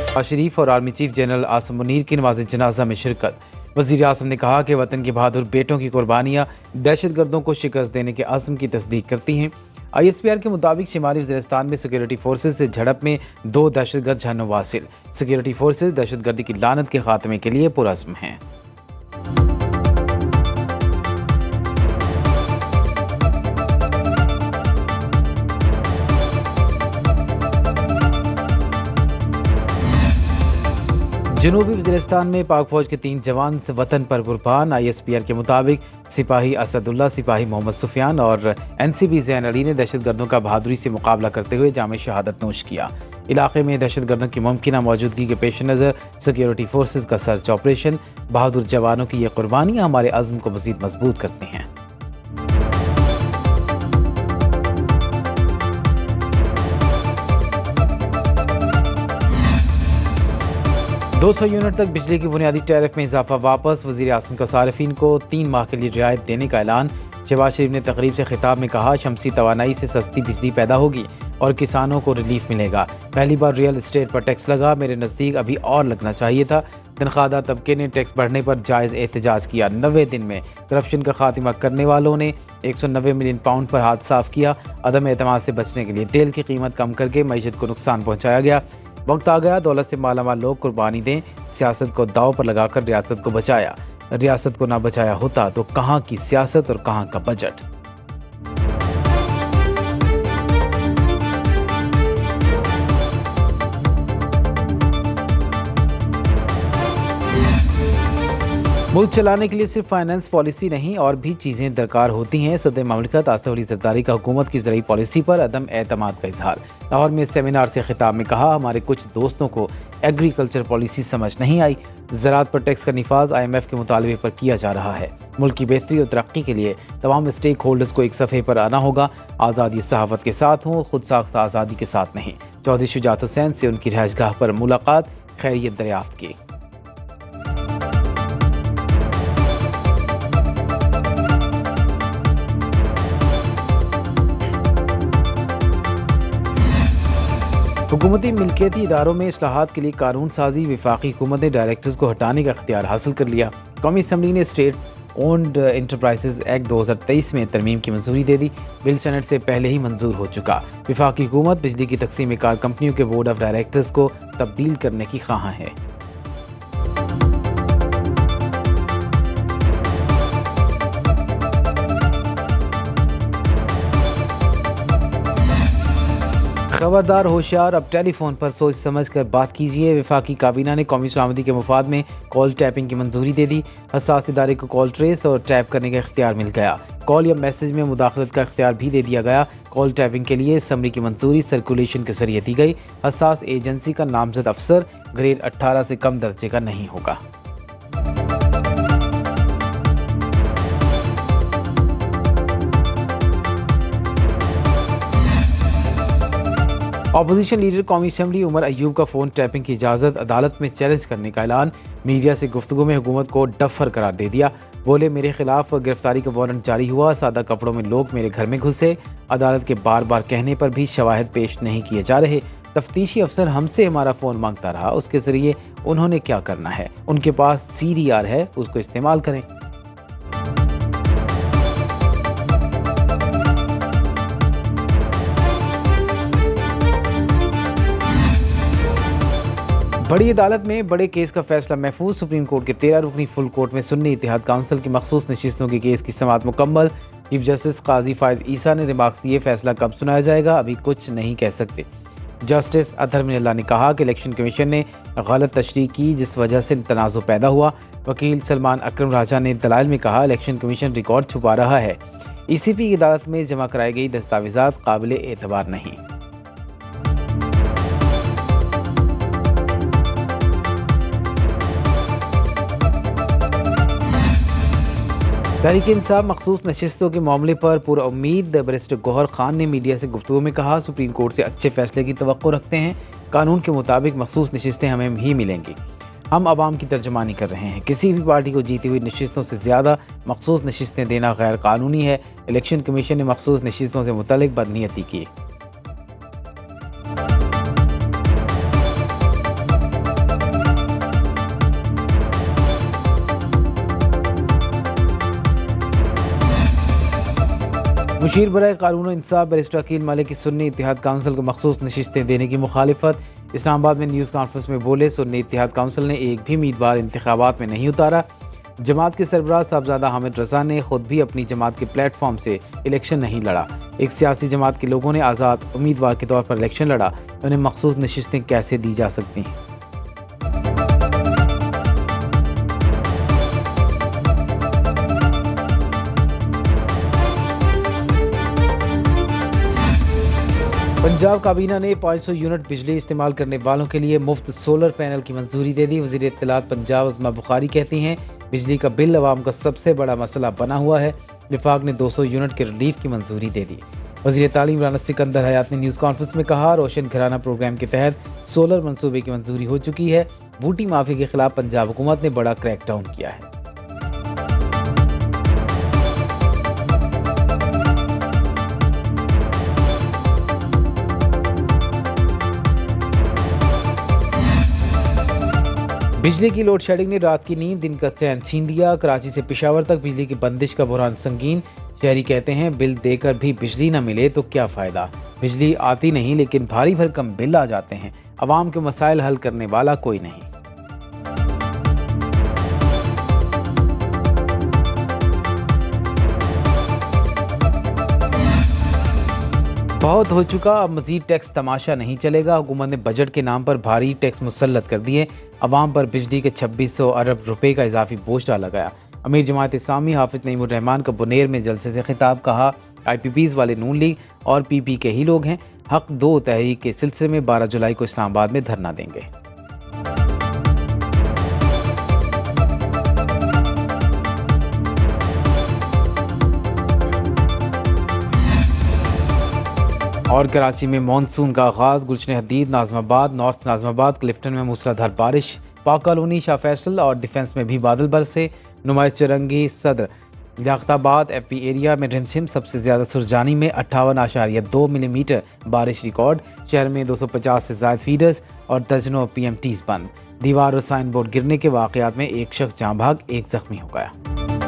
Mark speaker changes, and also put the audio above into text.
Speaker 1: शरीफ और army chief general Asim Munir की नमाज़ जनाजा में शिरकत। वज़ीर आज़म ने कहा कि वतन के बहादुर बेटों की कुर्बानियाँ दहशतगर्दों को शिकस्त देने के आज़म की तस्दीक करती हैं। ISPR के मुताबिक शिमाली वज़ीरिस्तान में सिक्योरिटी फोर्सेज से झड़प में 2 दहशतगर्द जहन्नुम वासिल। सिक्योरिटी फोर्सेज दहशतगर्दी की लानत के खात्मे के लिए पुरअज़्म हैं। जनूबी वज़ीरिस्तान में पाक फौज के 3 जवान वतन पर कुर्बान। ISPR के मुताबिक सिपाही असदुल्ला, सिपाही मोहम्मद सुफियान और NCP ज़ैन अली ने दहशतगर्दों का बहादुरी से मुकाबला करते हुए जाम शहादत नोश किया। इलाके में दहशतगर्दों की मुमकिना मौजूदगी के पेश नज़र सिक्योरिटी फोर्सेज का सर्च ऑपरेशन। बहादुर जवानों की ये कुर्बानियाँ हमारे अज़्म को मज़ीद मजबूत करती हैं। 200 यूनिट तक बिजली की बुनियादी टैरिफ में इजाफा वापस। वज़ीर आज़म का सार्फिन को 3 माह के लिए रियायत देने का ऐलान। शहबाज शरीफ ने तकरीब से खिताब में कहा, शमसी तवानाई से सस्ती बिजली पैदा होगी और किसानों को रिलीफ मिलेगा। पहली बार रियल एस्टेट पर टैक्स लगा, मेरे नज़दीक अभी और लगना चाहिए था। तनख्वाहदार तबके ने टैक्स बढ़ने पर जायज़ एहतजाज किया। 90 दिन में करप्शन का खात्मा करने वालों ने 190 मिलियन पाउंड पर हाथ साफ किया। अदम एतमाद से बचने के लिए तेल की कीमत कम करके मईशत को नुकसान पहुँचाया गया। वक्त आ गया दौलत से मालामाल लोग कुर्बानी दें। सियासत को दाव पर लगाकर रियासत को बचाया। रियासत को ना बचाया होता तो कहाँ की सियासत और कहाँ का बजट। मुल्क चलाने के लिए सिर्फ फाइनेंस पॉलिसी नहीं और भी चीज़ें दरकार होती हैं। सदर ममलिकत आसिफ अली जरदारी का हुकूमत की ज़रूरी पॉलिसी पर अदम एतमाद का इजहार। लाहौर में सेमिनार से खिताब में कहा, हमारे कुछ दोस्तों को एग्रीकल्चर पॉलिसी समझ नहीं आई। ज़राअत पर टैक्स का निफाज IMF के मुतालबे पर किया जा रहा है। मुल्क की बेहतरी और तरक्की के लिए तमाम स्टेक होल्डर्स को एक सफ़े पर आना होगा। आज़ादी सहाफ़त के साथ हों, खुद साख्ता आज़ादी के साथ नहीं। चौधरी शुजात हुसैन से उनकी रहायशगाह पर मुलाकात, खैरियत दरियाफ्त की। हुकूमती मिल्कियती इदारों में इस्लाहात के लिए कानून साजी। वफाकी हुकूमत ने डायरेक्टर्स को हटाने का इख्तियार हासिल कर लिया। कौमी असम्बली ने स्टेट ओन्ड एंटरप्राइजेज एक्ट 2023 में तरमीम की मंजूरी दे दी। बिल सेनेट से पहले ही मंजूर हो चुका। वफाकी हुकूमत बिजली की तकसीम कार कंपनियों के बोर्ड ऑफ डायरेक्टर्स को तब्दील करने की ख्वाहां है। खबरदार होशियार, अब टेलीफोन पर सोच समझ कर बात कीजिए। वफाकी काबीना ने कौमी सलामती के मुफाद में कॉल टैपिंग की मंजूरी दे दी। हसास इदारे को कॉल ट्रेस और टैप करने का इख्तियार मिल गया। कॉल या मैसेज में मुदाखलत का इख्तियार भी दे दिया गया। कॉल टैपिंग के लिए असम्बली की मंजूरी सर्कुलेशन के जरिए दी गई। हसास एजेंसी का नामजद अफसर ग्रेड 18 से कम दर्जे का नहीं होगा। अपोजिशन लीडर कौमी असम्बली उमर अयूब का फ़ोन टैपिंग की इजाज़त अदालत में चैलेंज करने का ऐलान। मीडिया से गुफ्तगू में हुकूमत को डफर करार दे दिया। बोले, मेरे खिलाफ गिरफ्तारी का वारंट जारी हुआ, सादा कपड़ों में लोग मेरे घर में घुसे। अदालत के बार बार कहने पर भी शवाहिद पेश नहीं किए जा रहे। तफ्तीशी अफसर हमसे हमारा फ़ोन मांगता रहा, उसके ज़रिए उन्होंने क्या करना है? उनके पास CDR है, उसको इस्तेमाल करें। बड़ी अदालत में बड़े केस का फैसला महफूज। सुप्रीम कोर्ट के 13 रुकनी फुल कोर्ट में सुन्नी इत्तेहाद काउंसिल की मखसूस नशिस्तों के केस की समाअत मुकम्मल। चीफ जस्टिस काजी फायज ईसा ने रिमार्क्स दिए, फैसला कब सुनाया जाएगा अभी कुछ नहीं कह सकते। जस्टिस अतहर मिनल्ला ने कहा कि इलेक्शन कमीशन ने गलत तशरीह की जिस वजह से तनाज़ुर पैदा हुआ। वकील सलमान अकरम राजा ने दलाइल में कहा, इलेक्शन कमीशन रिकॉर्ड छुपा रहा है। ECP की अदालत में जमा कराई गई दस्तावेजात काबिल एतबार नहीं। तहरीक इंसाफ मखसूस नशिस्तों के मामले पर पूरा उम्मीद। बैरिस्टर गौहर खान ने मीडिया से गुफ्तगू में कहा, सुप्रीम कोर्ट से अच्छे फैसले की तवक्को रखते हैं। कानून के मुताबिक मखसूस नशिस्तें हमें ही मिलेंगी। हम आवाम की तर्जुमानी कर रहे हैं। किसी भी पार्टी को जीती हुई नशिस्तों से ज़्यादा मखसूस नशिस्तें देना गैर कानूनी है। इलेक्शन कमीशन ने मखसूस नशिस्तों से मुतल्लिक बदनीयती की। मुशीर बराए कानून इंसाफ बैरिस्टर अकील मलिक की सुन्नी इत्तेहाद काउंसिल को मखसूस नशिस्तें देने की मुखालिफत। इस्लामाबाद में न्यूज़ कॉन्फ्रेंस में बोले, सुन्नी इत्तेहाद काउंसिल ने एक भी उम्मीदवार इंतखाबात में नहीं उतारा। जमात के सरबराह साहबजादा हामिद रजा ने खुद भी अपनी जमात के प्लेटफॉर्म से इलेक्शन नहीं लड़ा। एक सियासी जमात के लोगों ने आज़ाद उम्मीदवार के तौर पर इलेक्शन लड़ा, उन्हें मखसूस नशिस्तें कैसे दी जा सकती हैं। पंजाब काबीना ने 500 यूनिट बिजली इस्तेमाल करने वालों के लिए मुफ्त सोलर पैनल की मंजूरी दे दी। वज़ीर इत्तलात पंजाब अज़मा बुखारी कहती हैं, बिजली का बिल अवाम का सबसे बड़ा मसला बना हुआ है। विफाक ने 200 यूनिट के रिलीफ की मंजूरी दे दी। वज़ीर तालीम राना सिकंदर हयात ने न्यूज़ कॉन्फ्रेंस में कहा, रोशन घराना प्रोग्राम के तहत सोलर मनसूबे की मंजूरी हो चुकी है। बूटी माफी के खिलाफ पंजाब हुकूमत ने बड़ा क्रैकडाउन किया है। बिजली की लोड शेडिंग ने रात की नींद, दिन का चैन छीन दिया। कराची से पेशावर तक बिजली की बंदिश का बुरहान संगीन। शहरी कहते हैं, बिल देकर भी बिजली न मिले तो क्या फ़ायदा। बिजली आती नहीं लेकिन भारी भरकम बिल आ जाते हैं। अवाम के मसाइल हल करने वाला कोई नहीं। बहुत हो चुका, अब मजीद टैक्स तमाशा नहीं चलेगा। हुकूमत ने बजट के नाम पर भारी टैक्स मुसल्लत कर दिए। अवाम पर बिजली के 2600 अरब रुपए का इजाफी बोझ डाला गया। अमीर जमात इस्लामी हाफिज नईमुर रहमान का बुनेर में जलसे से खिताब, कहा IPPs वाले नून लीग और PP के ही लोग हैं। हक 2 तहरीक के सिलसिले में 12 जुलाई को इस्लामाबाद में धरना देंगे। और कराची में मानसून का आगाज़। गुलशन हदीद, नाज़माबाद, नॉर्थ नाज़माबाद, क्लिफ्टन में मूसलाधार बारिश। पाक कॉलोनी, शाह फैसल और डिफेंस में भी बादल बरसे। नुमाइश चरंगी, सदर, लियाकताबाद FP एरिया में रिमझिम। सबसे ज़्यादा सुरजानी में 58.2 मिलीमीटर बारिश रिकॉर्ड। शहर में 250 से ज़ायद फीडर्स और दर्जनों PMTs बंद। दीवार और साइन बोर्ड गिरने के वाक़यात में एक शख्स जाँ भाग, एक ज़ख्मी हो गया।